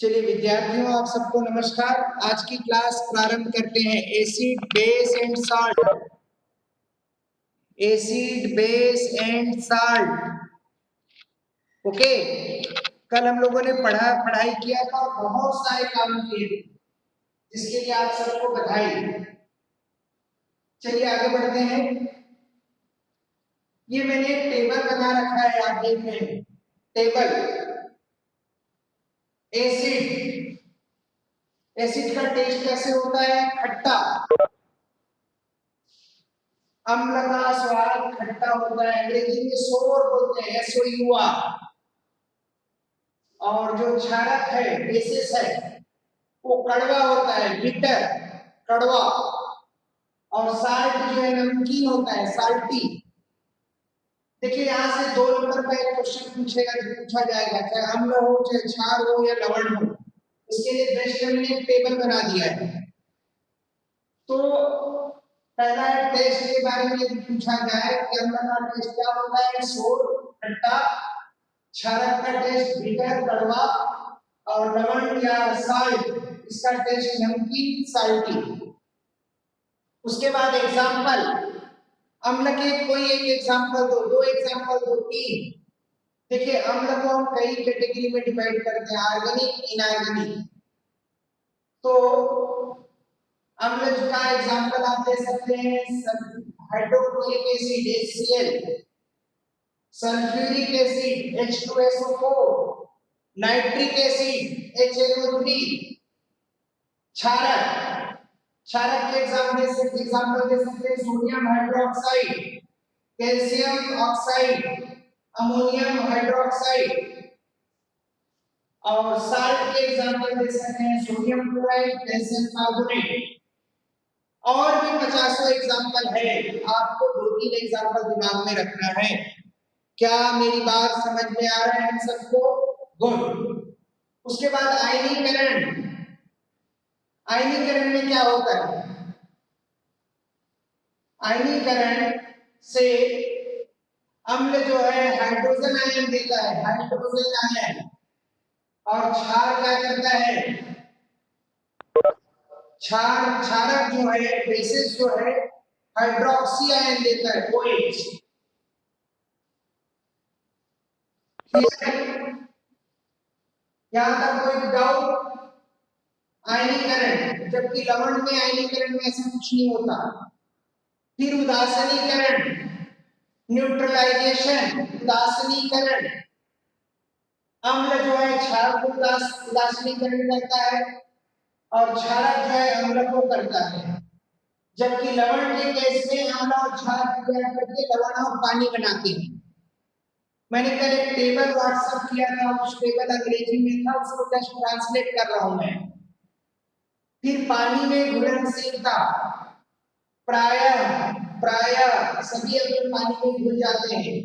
चलिए विद्यार्थियों, आप सबको नमस्कार। आज की क्लास प्रारंभ करते हैं। Acid, base and salt. Acid, base and salt. Okay, कल हम लोगों ने पढ़ाई किया था और बहुत सारे काम किए थे, जिसके लिए आप सबको बधाई। चलिए आगे बढ़ते हैं। ये मैंने एक टेबल बना रखा है, आप देख रहे हैं टेबल। एसिड का टेस्ट कैसे होता है? खट्टा। अम्ल का स्वाद खट्टा होता है, अंग्रेजी में सोर बोलते हैं, SOUR। और जो क्षारक है, बेसिस है, वो कड़वा होता है, बिटर, कड़वा। और साल्ट जो है नमकीन होता है, साल्टी। देखिए यहाँ से 2 नंबर का एक क्वेश्चन पूछा जाएगा, चाहे अम्ल हो, चाहे क्षार हो या लवण हो। इसके लिए बेस्ट हमने एक टेबल बना दिया है। तो पहला टेस्ट के बारे में यदि पूछा जाए कि अम्ल का टेस्ट क्या होता है? सोर, खट्टा। क्षारक का टेस्ट बिटर, कड़वा। और लवण या साल्ट, इसका टेस्ट नमकीन, साल्टी। उसके बाद एग्जाम्पल, अम्ल के कोई एक एग्जाम्पल दो, 2 एग्जाम्पल दो, 3। देखिए अम्ल को हम कई कैटेगरी में डिवाइड करते हैं, ऑर्गेनिक, इनऑर्गेनिक। तो अम्ल का एग्जाम्पल आप दे सकते हैं hydrochloric acid HCl, sulphuric acid H2SO4, nitric acid HNO3। क्षारक के एग्जाम्पल दे सकते हैं sodium hydroxide, calcium oxide, ammonium hydroxide. और साल्ट के एग्जाम्पल दे सकते हैं सोडियम क्लोराइड, कैल्शियम कार्बोनेट। और भी 50 एग्जाम्पल है, आपको 2-3 एग्जाम्पल दिमाग में रखना है। क्या मेरी बात समझ में आ रहा है सबको? गुड। उसके बाद आयनीकरण। आयनीकरण में क्या होता है? आयनीकरण से अम्ल जो है हाइड्रोजन आयन देता है, हाइड्रोजन आयन। और क्षार क्या करता है? क्षारक जो है, बेसिस जो है, हाइड्रोक्सी आयन देता है, OH। यहां तक कोई डाउट? आयनीकरण, जबकि लवण में आयनीकरण में ऐसा कुछ नहीं होता। फिर उदासीनीकरण, न्यूट्रलाइजेशन, उदासीनीकरण। अम्ल जो है क्षार को उदासीनीकरण करता है और क्षारक जो है अम्ल को करता है। जबकि लवण के केस में अम्ल और क्षार क्रिया करके लवण और पानी बनाते हैं। मैंने कल एक टेबल व्हाट्सएप किया था, उस टेबल अंग्रेजी में था, उसको जस्ट ट्रांसलेट कर रहा हूं मैं। फिर पानी में घुलनशीलता, प्रायः सभी अम्ल पानी में घुल जाते हैं,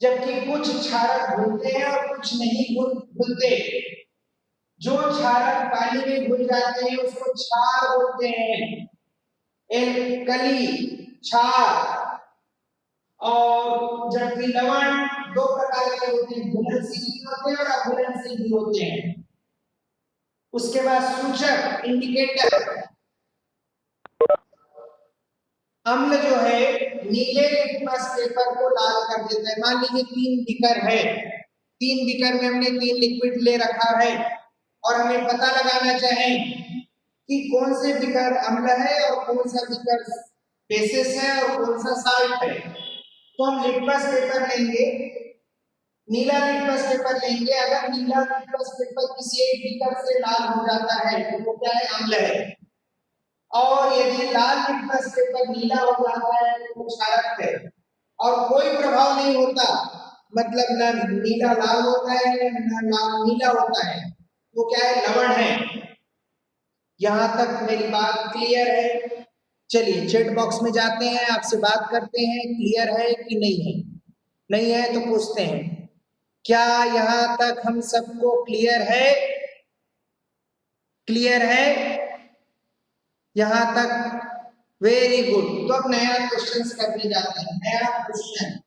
जबकि कुछ क्षारक घुलते हैं और कुछ नहीं घुलते। जो क्षारक पानी में घुल जाते हैं उसको क्षार बोलते हैं, एल्कली, क्षार। और जबकि लवण 2 प्रकार के होते हैं, घुलनशील भी होते हैं और अघुलनशील भी होते हैं। उसके बाद सूचक, इंडिकेटर। अम्ल जो है नीले लिटमस पेपर को लाल कर देता है। मान लीजिए 3 बीकर है, 3 बीकर में हमने 3 लिक्विड ले रखा है और हमें पता लगाना चाहें कि कौन से बीकर अम्ल है और कौन सा बीकर बेसिस है और कौन सा साल्ट है। तो हम लिटमस पेपर लेंगे, नीला लिटमस पेपर लेंगे। अगर नीला लिटमस पेपर किसी एक बीकर से लाल हो जाता है तो वो क्या है? अम्ल है। और यदि लाल लिटमस पेपर नीला हो जाता है तो वो क्षारक है। और कोई प्रभाव नहीं होता, मतलब ना नीला लाल होता है ना लाल नीला होता है, वो क्या है? लवण है। यहां तक मेरी बात क्लियर है? चलिए चैट बॉक्स में जाते हैं, आपसे बात करते हैं, क्लियर है कि नहीं है? नहीं है तो पूछते हैं, क्या यहां तक हम सबको क्लियर है? क्लियर है यहां तक? Very good. तो अब नया क्वेश्चन करने जाते हैं। नया क्वेश्चन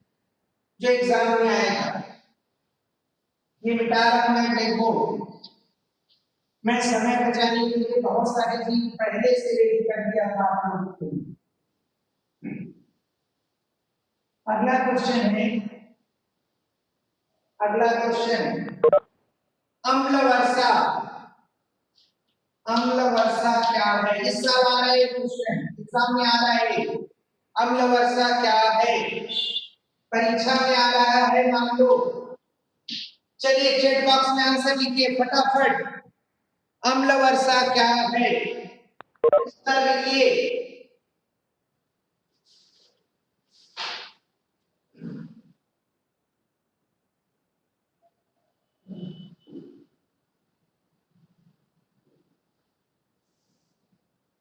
जो एग्जाम में आएगा, ये मिटा रखना है ब्लैक बोर्ड। मैं समय बचाने के लिए बहुत सारी चीज पहले से रेडी कर दिया था आप लोगों के लिए। अगला क्वेश्चन है, अगला क्वेश्चन, अम्ल वर्षा, अम्ल वर्षा क्या है? इस साल आ रहा है क्वेश्चन, एग्जाम में आ रहा है। अम्ल वर्षा क्या है? परीक्षा में आ रहा है, मान लो। चलिए चैट बॉक्स में आंसर लिखिए फटाफट। अम्ल वर्षा क्या है? उत्तर लिखिए।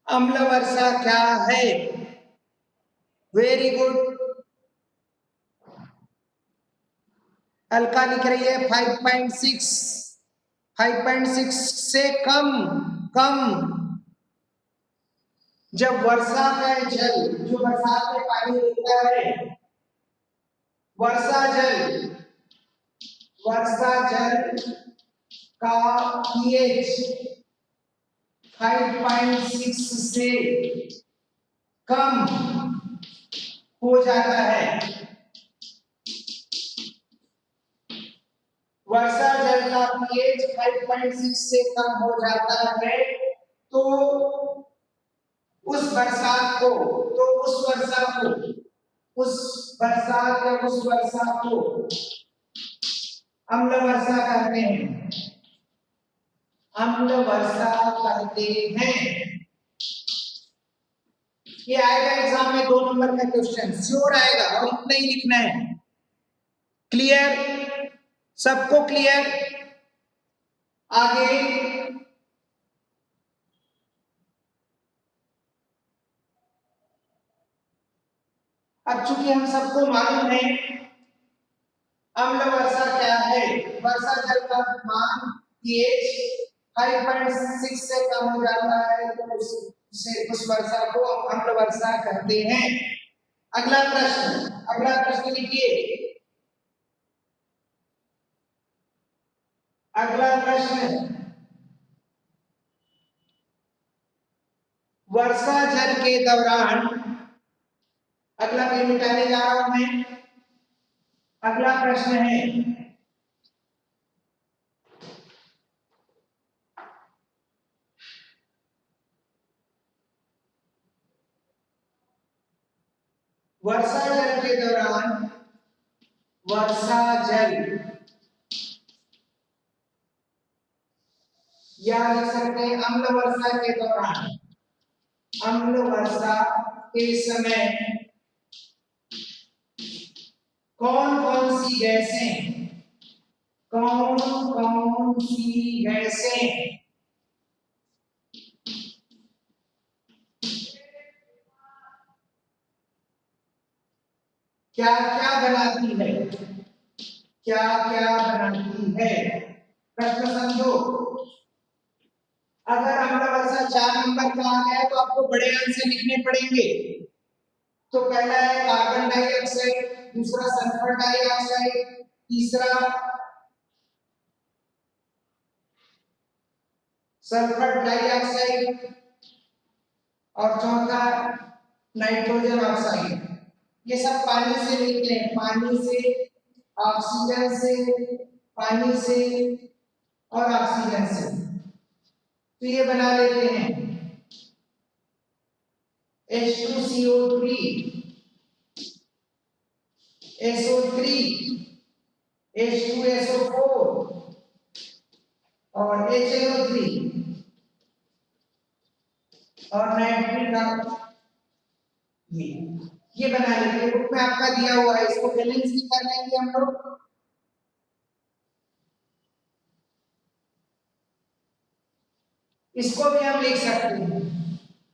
अम्ल वर्षा क्या है? Very good. अलका लिख रही है 5.6, 5.6 से कम, कम। जब वर्षा का जल, जो बरसात में पानी गिरता है, वर्षा जल, वर्षा जल का पीएच 5.6 से कम हो जाता है, वर्षा जल का पीएच 5.6 से कम हो जाता है, तो उस बरसात को, तो उस वर्षा को, उस बरसात या उस वर्षा को अम्ल वर्षा कहते हैं, अम्ल वर्षा कहते हैं। ये आएगा एग्जाम में 2 नंबर का क्वेश्चन, श्योर आएगा, और इतना ही लिखना है। क्लियर? सबको क्लियर? आगे अब चूंकि हम सबको मालूम है अम्ल वर्षा क्या है, वर्षा जल का मान pH 5.6 से कम हो जाता है, तो उस वर्षा को अम्ल वर्षा कहते हैं। अगला प्रश्न, अगला प्रश्न लिखिए। अगला प्रश्न, वर्षा जल के दौरान, अगला पेज मिटाने जा रहा हूं मैं। अगला प्रश्न है, वर्षा जल के दौरान, वर्षा जल, या लिख सकते हैं अम्ल वर्षा के दौरान, अम्ल वर्षा के समय कौन कौन सी गैसें, कौन कौन सी गैसें क्या क्या बनाती है, क्या क्या बनाती है? प्रश्न समझो। अगर अम्ल वर्षा 4 नंबर का आ गया तो आपको बड़े आंसर लिखने पड़ेंगे। तो पहला है कार्बन डाइऑक्साइड, दूसरा सल्फर डाइऑक्साइड, तीसरा सल्फर डाइऑक्साइड, और चौथा नाइट्रोजन ऑक्साइड। ये सब पानी से मिलते हैं, पानी से, ऑक्सीजन से, पानी से और ऑक्सीजन से, तो ये बना लेते हैं H2CO3, SO3, H2SO4 और HNO3 और नाइट्रिक, ये बना लेते हैं। बुक में आपका दिया हुआ है, इसको बैलेंस भी कर लेंगे हम लोग। इसको भी हम लिख सकते हैं।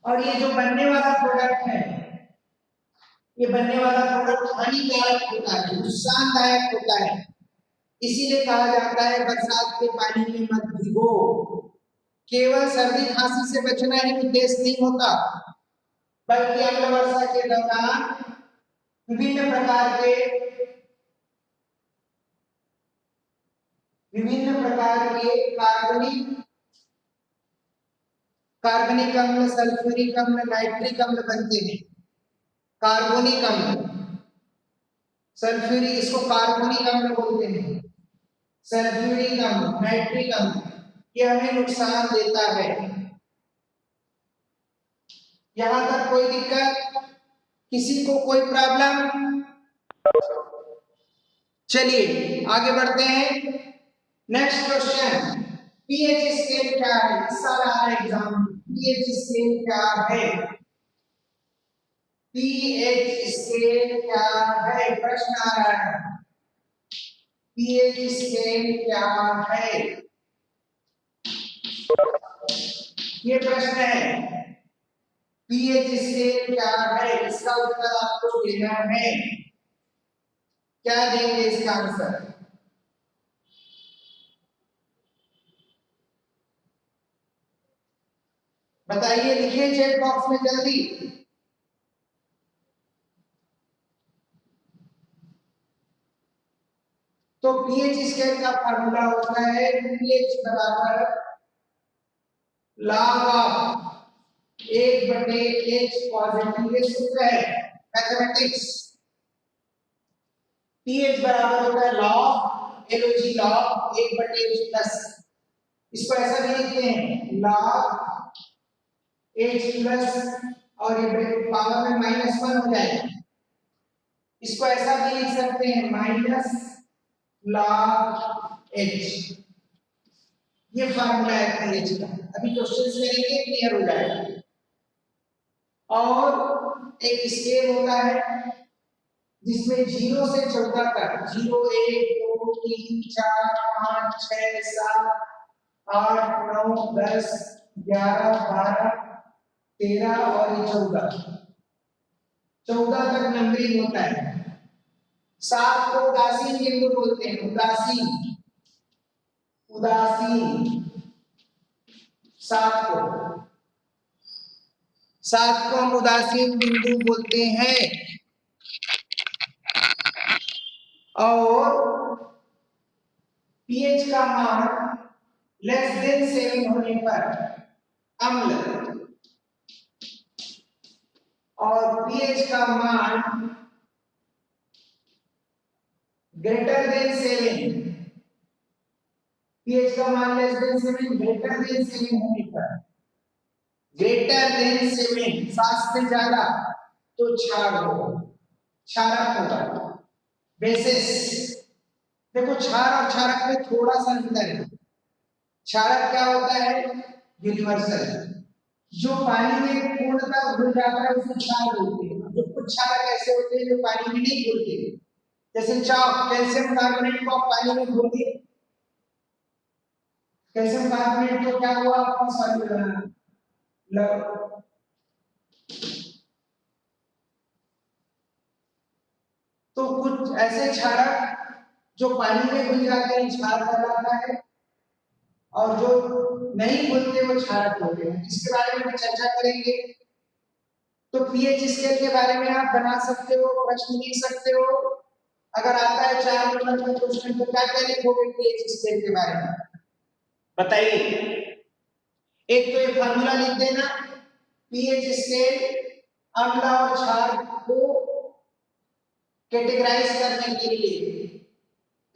और ये जो बनने वाला प्रोडक्ट है, ये बनने वाला प्रोडक्ट हानिकारक होता है, नुकसानदायक होता है, इसीलिए कहा जाता है बरसात के पानी में मत भीगो। केवल सर्दी खांसी से बचना ही उद्देश्य नहीं होता, बल्कि अम्ल वर्षा के दौरान विभिन्न प्रकार के, विभिन्न प्रकार के कार्बनिक कार्बनिक अम्ल, सल्फ्यूरिक अम्ल, नाइट्रिक अम्ल बनते हैं। कार्बोनिक अम्ल, सल्फ्यूरिक, इसको कार्बोनिक अम्ल बोलते हैं। सल्फ्यूरिक अम्ल, नाइट्रिक अम्ल, ये हमें नुकसान देता है। यहां तक कोई दिक्कत, किसी को कोई प्रॉब्लम? चलिए आगे बढ़ते हैं। नेक्स्ट क्वेश्चन, पीएच स्केल क्या है? इस साल आ रहा है एग्जाम में, पीएच स्केल क्या है? पीएच स्केल क्या है? प्रश्न आ रहा है, पीएच स्केल क्या है? ये प्रश्न है, पीएच स्केल क्या है? इसका उत्तर आपको देना है। क्या देंगे इसका आंसर? बताइए, लिखिए चैट बॉक्स में जल्दी। तो पीएच स्केल का फार्मूला होता है पीएच बराबर log ऑफ 1/h पॉजिटिव, ये सूत्र है मैथमेटिक्स। पीएच बराबर होता है log LOG log 1/h plus, इसको ऐसा भी लिखते हैं log h प्लस, और ये पावर में -1 हो जाएगा, इसको ऐसा भी लिख सकते हैं माइनस log h। ये फार्मूला है पीएच का। अभी क्वेश्चंस करेंगे, क्लियर हो जाएगा। और एक स्केल होता है जिसमें 0 से 14 तक, 0 1 2 3 4 5 6 7 8 9 10 11 12 13 और ये 14 तक नंबरिंग होता है। 7 को उदासीन बिंदु बोलते हैं, उदासीन, उदासीन। 7 को हम उदासीन बिंदु बोलते हैं। और पीएच का मान लेस देन 7 होने पर अम्ल, और पीएच का मान ग्रेटर देन 7, पीएच का मान लेस देन 7, ग्रेटर देन 7 होने पर, ग्रेटर देन 7, 7 से ज्यादा तो क्षार होगा, क्षारक होगा। बेसिस, देखो क्षार और क्षारक में थोड़ा सा अंतर है। क्षारक क्या होता है? यूनिवर्सल, जो पानी में पूर्णतः घुल जाता है उसे क्षार बोलते हैं। जो कुछ क्षारक ऐसे होते हैं जो पानी में नहीं घुलते, जैसे चाक, कैल्शियम कार्बोनेट को आप पानी में घोल दिए, कैल्शियम कार्बोनेट तो क्या हुआ आपका सॉल्यूट, तो कुछ ऐसे क्षारक जो पानी में घुल जाते हैं क्षार कहलाता है, और जो नहीं घुलते वो क्षारक होते हैं, जिसके बारे में हम चर्चा करेंगे। तो पीएच स्केल के बारे में आप बना सकते हो, प्रश्न लिख सकते हो। अगर आता है 4 नंबर का क्वेश्चन तो क्या क्या लिखोगे पीएच स्केल के बारे में, बताइए। एक तो ये फार्मूला लिख देना, पीएच स्केल अम्ल और क्षार को कैटेगराइज करने के लिए,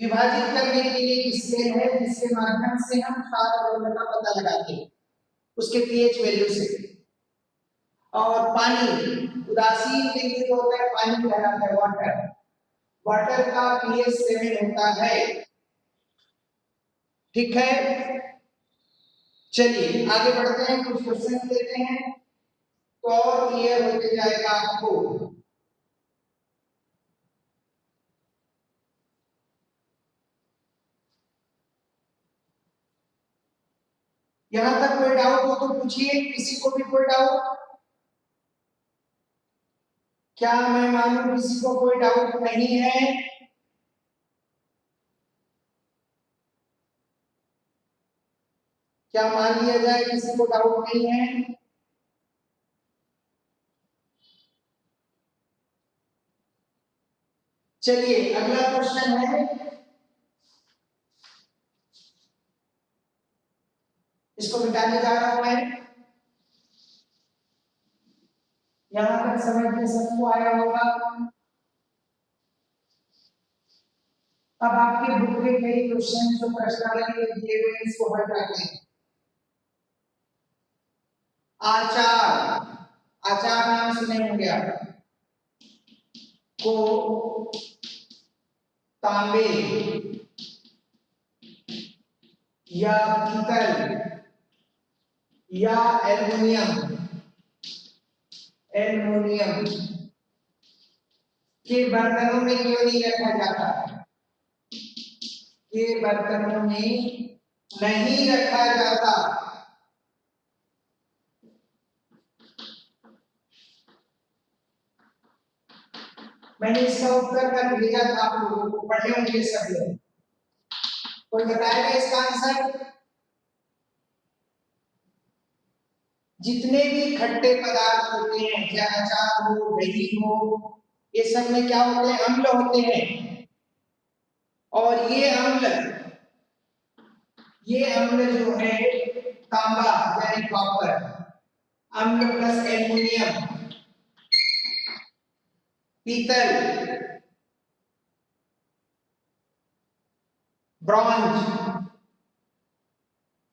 विभाजित करने के लिए एक स्केल है जिसके माध्यम से हम क्षार और अम्ल का पता लगाते हैं उसके पीएच वैल्यू से। और पानी, उदासीन बिंदु जो होता है पानी कहलाता है वाटर, वाटर का पीएच 7 होता है। ठीक है, चलिए आगे बढ़ते हैं, कुछ क्वेश्चन लेते हैं तो और क्लियर होते जाएगा आपको। यहां तक कोई डाउट हो तो पूछिए, किसी को भी कोई डाउट? क्या मैं मानूं किसी को कोई डाउट नहीं है? क्या मान लिया जाए किसी को डाउट नहीं है? चलिए अगला क्वेश्चन है, इसको मिटाने जा रहा हूं मैं। यहां तक समझ में सबको आया होगा। अब आपके बुक के कई क्वेश्चन जो प्रश्नावली में दिए हुए हैं इसको हल करते हैं। आचार, आचार नाम सुने होंगे आप। को तांबे या पीतल या एल्युमिनियम एल्युमिनियम के बर्तनों में क्यों नहीं रखा जाता? के बर्तनों में नहीं रखा जाता। मैंने इसका उत्तर कर भेजा था आप लोगों को, पढ़े होंगे सब लोग। कोई बताएगा इसका आंसर? जितने भी खट्टे पदार्थ होते हैं, चाहे अचार हो, दही हो, ये सब में क्या होते हैं? अम्ल होते हैं। और ये अम्ल जो है तांबा यानी कॉपर, अम्ल प्लस एल्युमिनियम, पीतल, ब्रॉन्ज,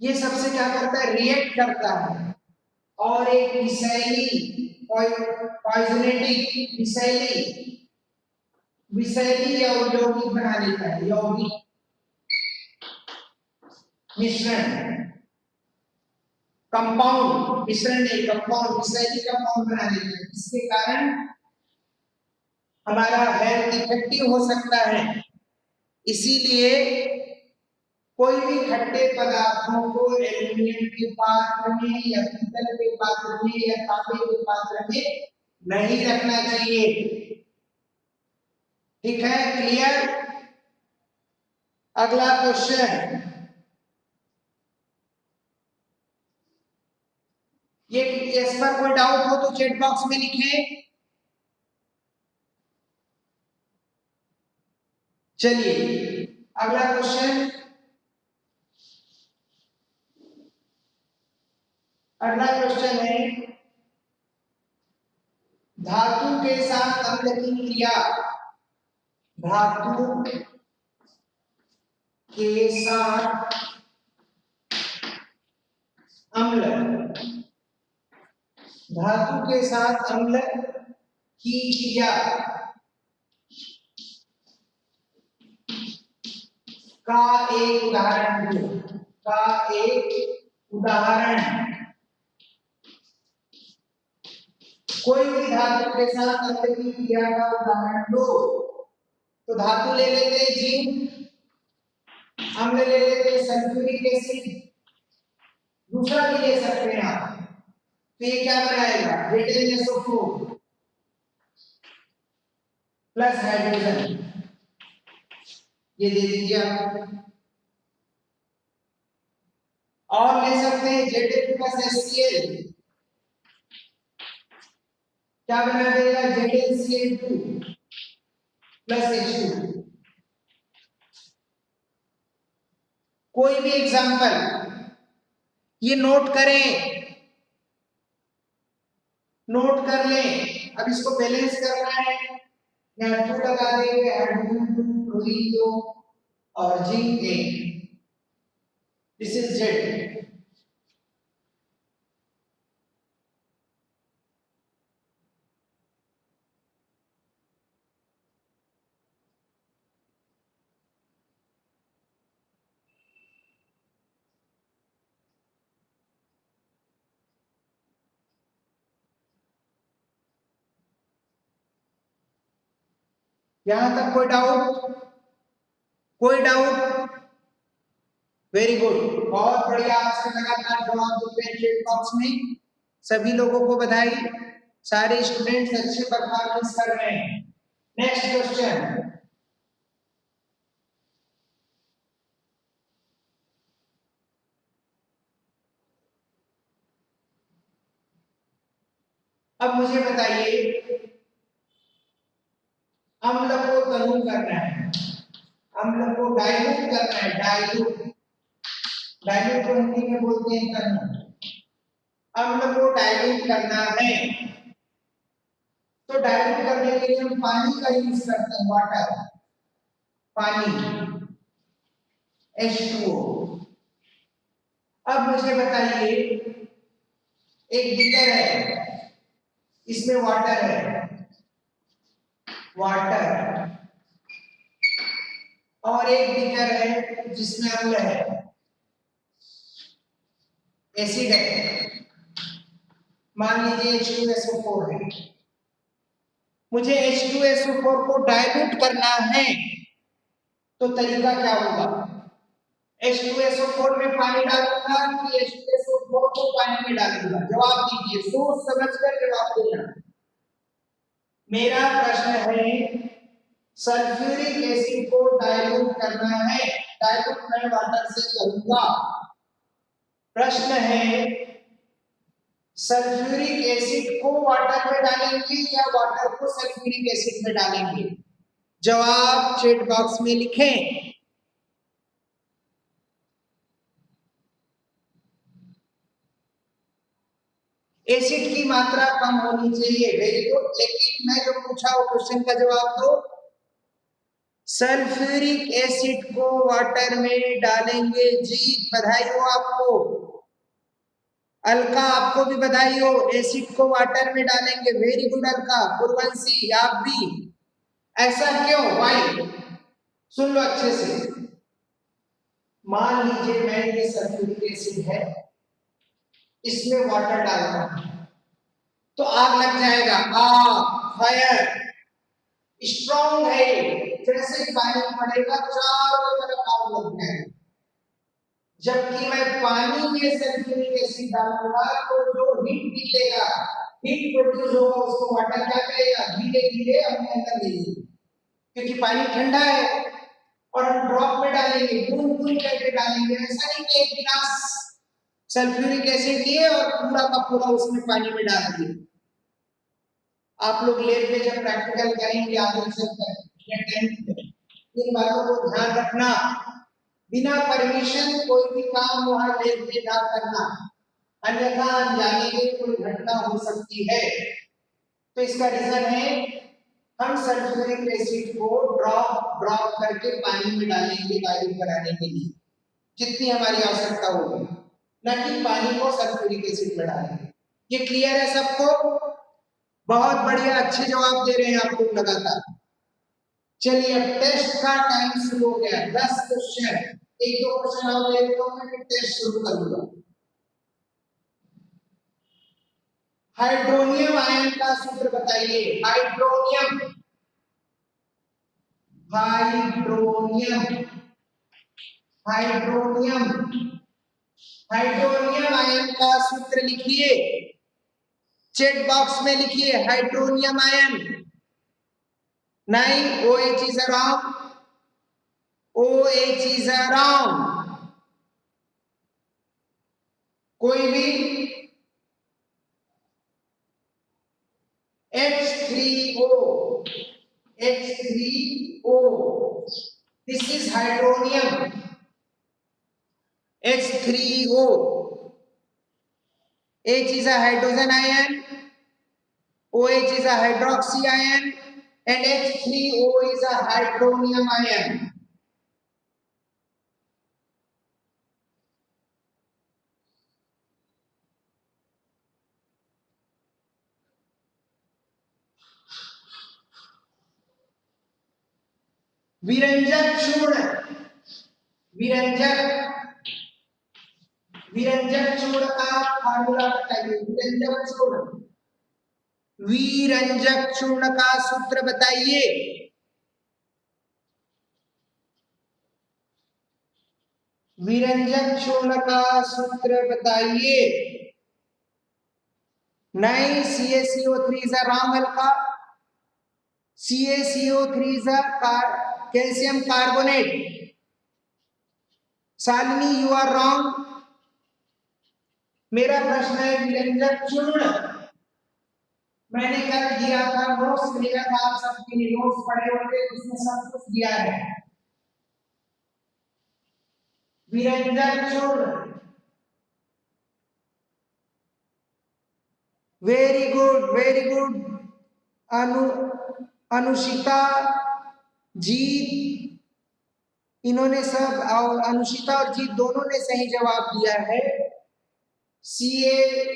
ये सबसे क्या करता है? रिएक्ट करता है और एक विषैली पॉइजनेटिक विषैली या यौगिक बना लेता है। यौगिक मिश्रण, कंपाउंड, मिश्रण नहीं कंपाउंड, विषैली कंपाउंड बना लेता है। इसके कारण हमारा हेल्थ इफेक्टिव हो सकता है। इसीलिए कोई भी खट्टे पदार्थों को एल्युमिनियम के पात्र में या पीतल के पात्र में या तांबे के पात्र में नहीं रखना चाहिए। ठीक है, क्लियर? अगला क्वेश्चन, ये इस पर कोई डाउट हो तो चैट बॉक्स में लिखें। चलिए अगला क्वेश्चन, अगला क्वेश्चन है धातु के साथ अम्ल की क्रिया। धातु के साथ अम्ल, धातु के साथ अम्ल की क्रिया का एक उदाहरण दो। का एक उदाहरण, कोई भी धातु के साथ अम्ल की क्रिया का उदाहरण दो। तो धातु ले लेते हैं जिंक, अम्ल ले लेते हैं सल्फ्यूरिक एसिड, दूसरा भी ले सकते हैं आप। तो ये क्या बनाएगा? ZnSO4 प्लस हाइड्रोजन, ये दे दीजिए आप। और ले सकते हैं Zn प्लस HCl, क्या बना देगा? ZnCl2 plus H2। कोई भी एग्जांपल ये नोट करें, नोट कर लें। अब इसको बैलेंस करना है, यहाँ 2 लगा देंगे, हाइड्रोजन 2, क्लोरीन 2 और जिंक 1। This is Z। यहां तक कोई डाउट? कोई डाउट? वेरी गुड, बहुत बढ़िया, आपसे लगातार जवाब देते हैं चैट बॉक्स में। सभी लोगों को बधाई, सारे स्टूडेंट्स अच्छे परफॉर्मेंस कर रहे हैं। नेक्स्ट क्वेश्चन, अब मुझे बताइए, अम्ल को तनु करना है, अम्ल को डाइल्यूट करना है। डाइल्यूट, डाइल्यूट को हिंदी में बोलते हैं तनु। अम्ल को डाइल्यूट करना है तो डाइल्यूट करने के लिए हम पानी का यूज करते हैं, वाटर, पानी, H2O। अब मुझे बताइए, एक बीकर है, इसमें वाटर है, वाटर, और एक बीकर है जिसमें अम्ल है, एसिड है, मान लीजिए H2SO4 है। मुझे H2SO4 को डाइल्यूट करना है, तो तरीका क्या होगा? H2SO4 में पानी डालूंगा कि H2SO4 को पानी में डालूंगा? जवाब दीजिए, सोच समझकर जवाब देना। मेरा प्रश्न है, सल्फ्यूरिक एसिड को डाइल्यूट करना है, डाइल्यूट मैं वाटर से करूंगा। प्रश्न है, सल्फ्यूरिक एसिड को वाटर में डालेंगे या वाटर को सल्फ्यूरिक एसिड में डालेंगे? जवाब चैट बॉक्स में लिखें। एसिड की मात्रा कम होनी चाहिए, वेरी गुड। लेकिन मैं जो पूछा वो क्वेश्चन का जवाब दो। सल्फ्यूरिक एसिड को वाटर में डालेंगे, जी बधाई हो आपको। अलका आपको भी बधाई हो, एसिड को वाटर में डालेंगे, वेरी गुड अलका। पूर्वंशी आप भी। ऐसा क्यों, वाई? सुन लो अच्छे से। मान लीजिए मैं ये सल्फ्यूरिक एसिड है, इसमें वाटर डालता हूं तो आग लग जाएगा, आग, फायर, स्ट्रॉन्ग है। जैसे पानी पड़ेगा चारों तरफ आग लग जाएगी। जबकि मैं पानी में सल्फ्यूरिक एसिड डालूंगा तो जो हीट निकलेगा, हीट प्रोड्यूस होगा, उसको वाटर क्या करेगा? धीरे धीरे अपने अंदर ले लेगा, क्योंकि पानी ठंडा है। और हम ड्रॉप में डालेंगे, बूंद बूंद करके डालेंगे। ऐसा नहीं कि एक गिलास सल्फ्यूरिक एसिड लिए और पूरा का पूरा उसमें पानी में डाल दिए। आप लोग लैब में जब प्रैक्टिकल करेंगे आगे चलकर या 10th में, इन बातों को ध्यान रखना। बिना परमिशन कोई भी काम वहां लैब में ना करना, अन्यथा अनजाने में कोई घटना हो सकती है। तो इसका रीजन है, हम सल्फ्यूरिक एसिड को ड्रॉप ड्रॉप करके पानी में डालेंगे डाइल्यूट कराने के लिए, जितनी हमारी आवश्यकता होगी, न कि पानी को सल्फ्यूरिक एसिड में डालेंगे। ये क्लियर है सबको? बहुत बढ़िया, अच्छे जवाब दे रहे हैं आप लोग लगातार। चलिए अब टेस्ट का टाइम शुरू हो गया। 10 क्वेश्चन, एक दो क्वेश्चन और ले लेता हूं, फिर टेस्ट शुरू करूंगा। हाइड्रोनियम आयन का सूत्र बताइए। Hydronium, hydronium, hydronium, hydronium ion का सूत्र लिखिए, चैट बॉक्स में लिखिए। हाइड्रोनियम आयन, नहीं, OH is wrong, OH is wrong। कोई भी? H3O, H3O, this is hydronium, H3O, H is a hydrogen ion, OH is a hydroxy ion, and H3O is a hydronium ion. विरंजक चूर्ण, विरंजक, विरंजक चूर्ण का formula बताइए। विरंजक चूर्ण, विरंजक चूर्ण का सूत्र बताइए। विरंजक चूर्ण का सूत्र बताइए। नहीं, CaCO3 is a wrong alpha, CaCO3 is a calcium carbonate। Shalini you are wrong. मेरा प्रश्न है विरंजक चूर्ण, मैंने कल दिया था नोट्स, मिलेगा था आप सबके लिए, नोट्स पढ़े होंगे, उसमें सब कुछ दिया है। विरंजक चूर्ण, वेरी गुड, वेरी गुड। अनु अनुषिता, जीत, इन्होंने सब, और अनुषिता और जीत दोनों ने सही जवाब दिया है। CaO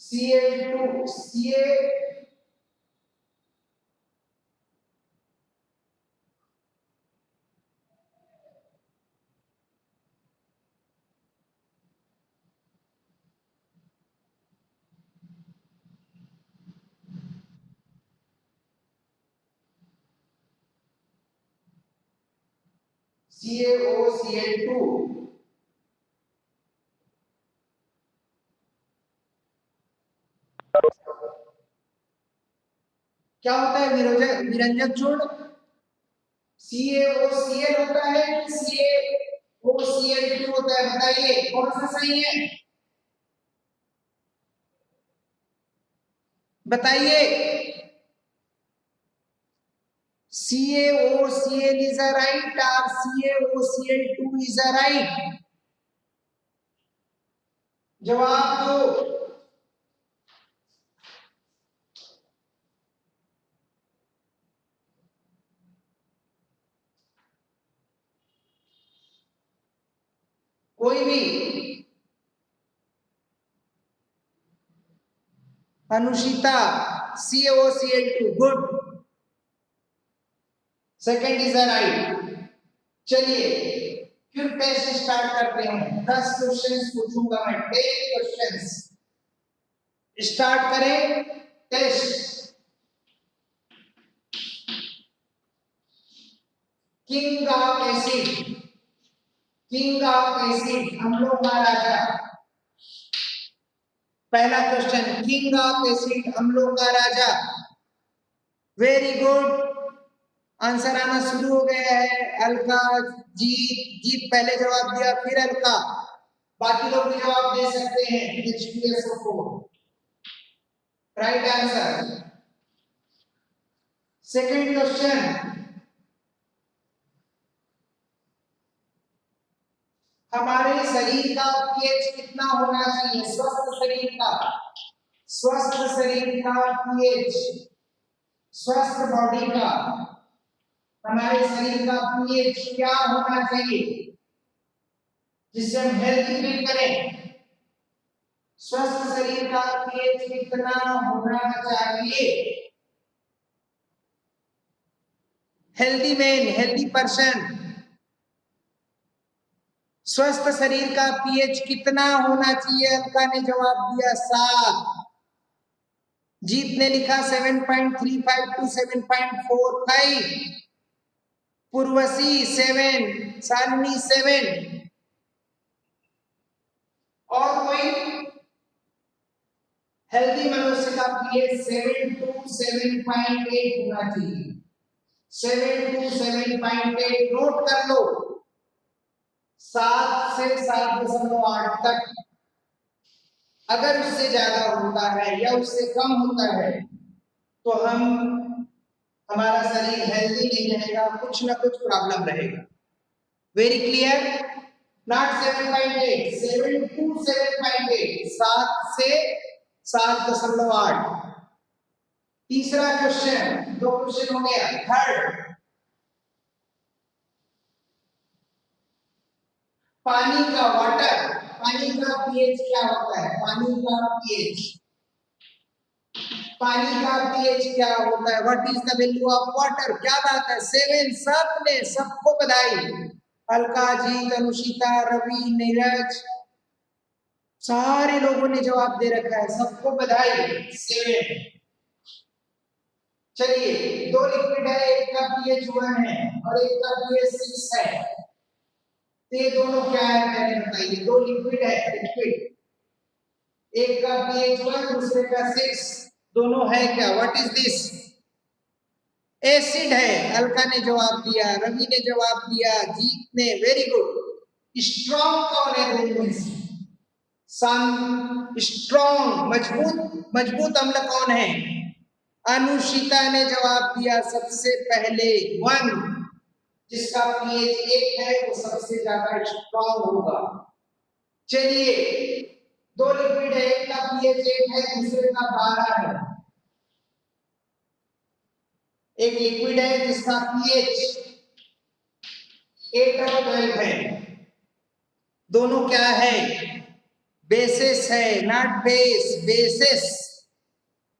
Cl2 CaOCl2 क्या होता है विरंजक चूर्ण? CaOCl होता है कि CaOCl2 होता है? बताइए कौन सा सही है, बताइए। CaOCl is a right or CaOCl2 is a right? जवाब दो। कोई भी? अनुषिता CaOCl2, good, second is right. चलिए फिर टेस्ट स्टार्ट करते हैं। 10 क्वेश्चंस पूछूंगा मैं, 10 क्वेश्चंस। स्टार्ट करें test. King of acid, king of acid, अम्लों का राजा। पहला क्वेश्चन, किंग ऑफ एसिड, अम्लों का राजा। वेरी गुड, आंसर आना शुरू हो गया है। अलका, जीत पहले जवाब दिया, फिर अलका, बाकी लोग भी जवाब दे सकते हैं। H2SO4 right answer. Second question, हमारे शरीर का पीएच कितना होना चाहिए? स्वस्थ शरीर का, स्वस्थ शरीर का पीएच, स्वस्थ बॉडी का हमारे शरीर का पीएच क्या होना चाहिए जिससे हम हेल्थी फील करें? स्वस्थ शरीर का पीएच कितना होना चाहिए? हेल्दी मैन, हेल्दी पर्सन, स्वस्थ शरीर का पीएच कितना होना चाहिए? अलका ने जवाब दिया 7। जीत ने लिखा 7.35 to 7.45, पूर्वसी 7, शालिनी 7, और कोई? हेल्दी मनुष्य का पीएच 7 to 7.8 होना चाहिए। 7 to 7.8 नोट कर लो। 7 से 7.8 तक। अगर उससे ज्यादा होता है या उससे कम होता है तो हमारा शरीर हेल्दी नहीं रहेगा, कुछ ना कुछ प्रॉब्लम रहेगा। Very clear? नॉट 7.8, 7 to 7.8, 7 से 7.8। तीसरा क्वेश्चन, 2 क्वेश्चन हो गया। थर्ड, पानी का, वाटर, पानी का पीएच क्या होता है? पानी का पीएच, पानी का पीएच क्या होता है? What is the value of water? क्या बात है, 7 सबने, सबको बधाई। अलका, जीत, अनुषिता, रवि, नीरज, सारे लोगों ने जवाब दे रखा है, सबको बधाई। 7। चलिए, 2 लिक्विड है, एक का पीएच 1 है और एक का पीएच 6 है। ये दोनों क्या है पहले बताइए। 2 लिक्विड है, लिक्विड, एक का पीएच 1, दूसरे का 6, दोनों है क्या? What is this? एसिड है। अलका ने जवाब दिया, रवि ने जवाब दिया, जीत ने, वेरी गुड। स्ट्रॉन्ग कौन है दोनों में से? स्ट्रॉन्ग, मजबूत अम्ल कौन है? अनुषिता ने जवाब दिया सबसे पहले 1, जिसका पीएच 1 है वो सबसे ज्यादा स्ट्रॉन्ग होगा। चलिए दो लिक्विड है, एक का पीएच 8 है, दूसरे का 12 है। एक लिक्विड है जिसका पीएच 8 और 12 है। दोनों क्या है? बेसिस है, not base, basis.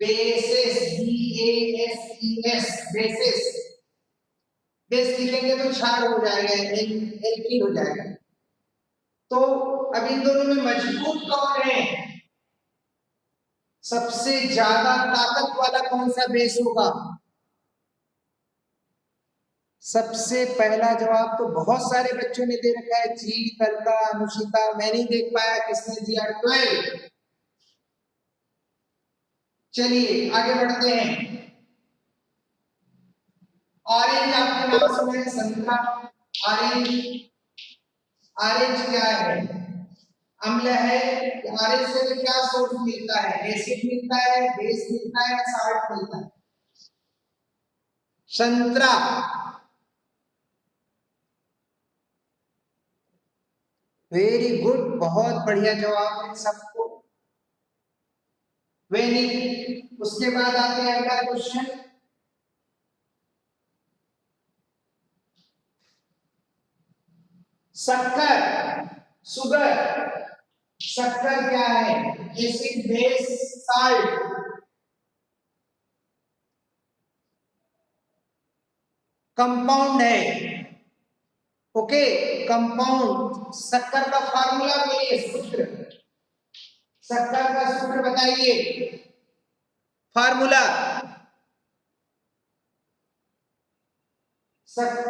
Basis, BASES, basis. Base लिखेंगे तो क्षार हो जाएगा, एल्कीन हो जाएगा। तो अब इन दोनों में मजबूत कौन है? सबसे ज्यादा ताकत वाला कौन सा बेस होगा? सबसे पहला जवाब तो बहुत सारे बच्चों ने दे रखा है, जी, कलका, अनुषिता। मैं नहीं देख पाया किसने दिया 12। चलिए आगे बढ़ते हैं। ऑरेंज आपने नाम सुना है, संतरा। ऑरेंज, ऑरेंज क्या है? अम्ल है। ऑरेंज से भी क्या सोर्स मिलता है? एसिड मिलता है, बेस मिलता है, साल्ट मिलता है। संतरा, वेरी गुड, बहुत बढ़िया जवाब है सबको। वेरी, उसके बाद आते हैं अगला क्वेश्चन। शक्कर, शुगर। शक्कर क्या है? Acid, base, salt. कंपाउंड है। Okay, compound. शक्कर का फार्मूला बोलिए, सूत्र। शक्कर का सूत्र बताइए, फार्मूला।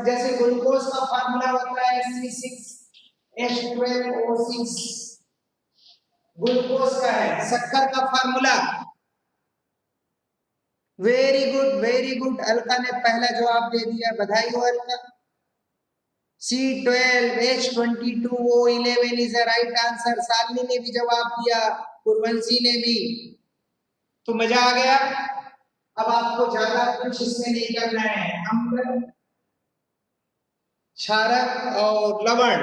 जैसे ग्लूकोज का फार्मूला होता है C6H12O6, ग्लूकोज का है। शक्कर का formula, very good, very good. Alka ने पहला जवाब दे दिया, बधाई हो Alka. C12H22O11 is the right answer. Shalini ने भी जवाब दिया, पूर्वंशी ने भी। तो मजा आ गया। अब आपको ज्यादा कुछ इसमें नहीं करना है। अम्ल, क्षारक और लवण,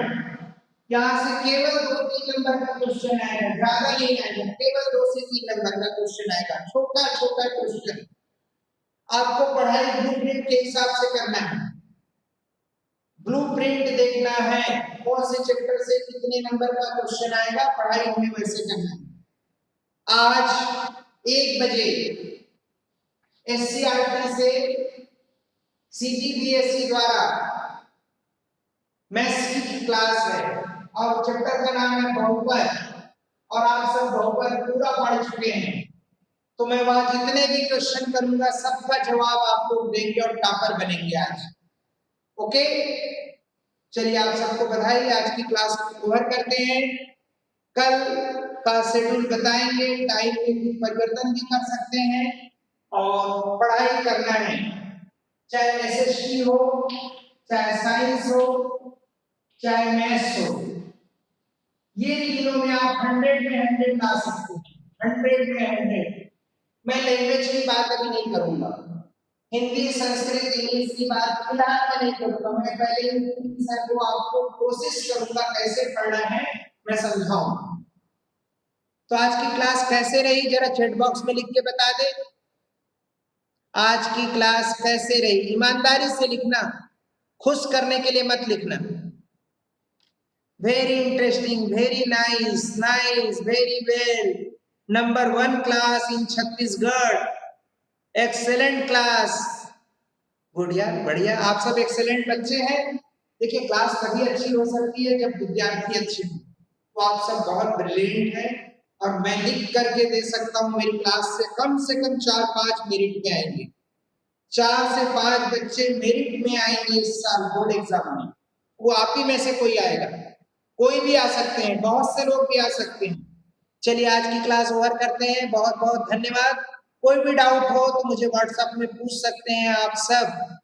यहाँ से केवल 2-3 नंबर का क्वेश्चन आएगा, ज्यादा नहीं आएगा। केवल 2 से 3 नंबर का क्वेश्चन आएगा, छोटा छोटा क्वेश्चन। आपको पढ़ाई ब्लूप्रिंट के हिसाब से करना है। ब्लूप्रिंट देखना है, कौन से चैप्टर से कितने नंबर का क्वेश्चन आएगा, पढ़ाई हमें वैसे करना है। आज 1 बजे SCERT से CGBSE द्वारा मैथ्स की क्लास है और चैप्टर का नाम है बहुपद, और आप सब बहुपद पूरा पढ़ चुके हैं। तो मैं वहां जितने भी क्वेश्चन करूंगा सबका जवाब आप लोग देंगे और टॉपर बनेंगे आज। ओके, चलिए आप सबको बधाई। आज की क्लास कवर करते हैं, कल का शेड्यूल बताएंगे। टाइम में कुछ परिवर्तन भी कर सकते हैं और पढ़ाई करना है, चाहे SST हो, चाहे साइंस हो, चाहे मैथ्स हो। ये तीनों में आप 100 में 100 ला सकते हैं, 100 में 100। मैं लैंग्वेज की बात अभी नहीं करूंगा, हिंदी, संस्कृत, इंग्लिश की बात फिलहाल मैं नहीं करूंगा। मैं पहले सर को आपको कोशिश करूंगा कैसे पढ़ना है मैं समझाऊं। तो आज की क्लास कैसे रही जरा चैट बॉक्स में लिख के बता दे। आज की क्लास कैसे रही, ईमानदारी से लिखना, खुश करने के लिए मत लिखना। Very interesting, very nice, nice, very well. Number 1 class in Chhattisgarh, excellent class. बढ़िया बढ़िया, आप सब एक्सेलेंट बच्चे हैं। देखिए क्लास तभी अच्छी हो सकती है जब विद्यार्थी अच्छे हों। तो आप सब बहुत ब्रिलियंट हैं और मैं लिख करके दे सकता हूँ, मेरी क्लास से कम 4-5 मेरिट में आएंगे। 4 से 5 बच्चे मेरिट में आएंगे इस साल बोर्ड एग्जाम में। वो आप ही में से कोई आएगा, कोई भी आ सकते हैं, बहुत से लोग भी आ सकते हैं। चलिए आज की क्लास ओवर करते हैं, बहुत बहुत धन्यवाद। कोई भी डाउट हो तो मुझे व्हाट्सएप में पूछ सकते हैं आप सब,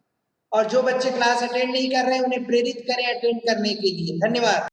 और जो बच्चे क्लास अटेंड नहीं कर रहे हैं उन्हें प्रेरित करें अटेंड करने के लिए। धन्यवाद।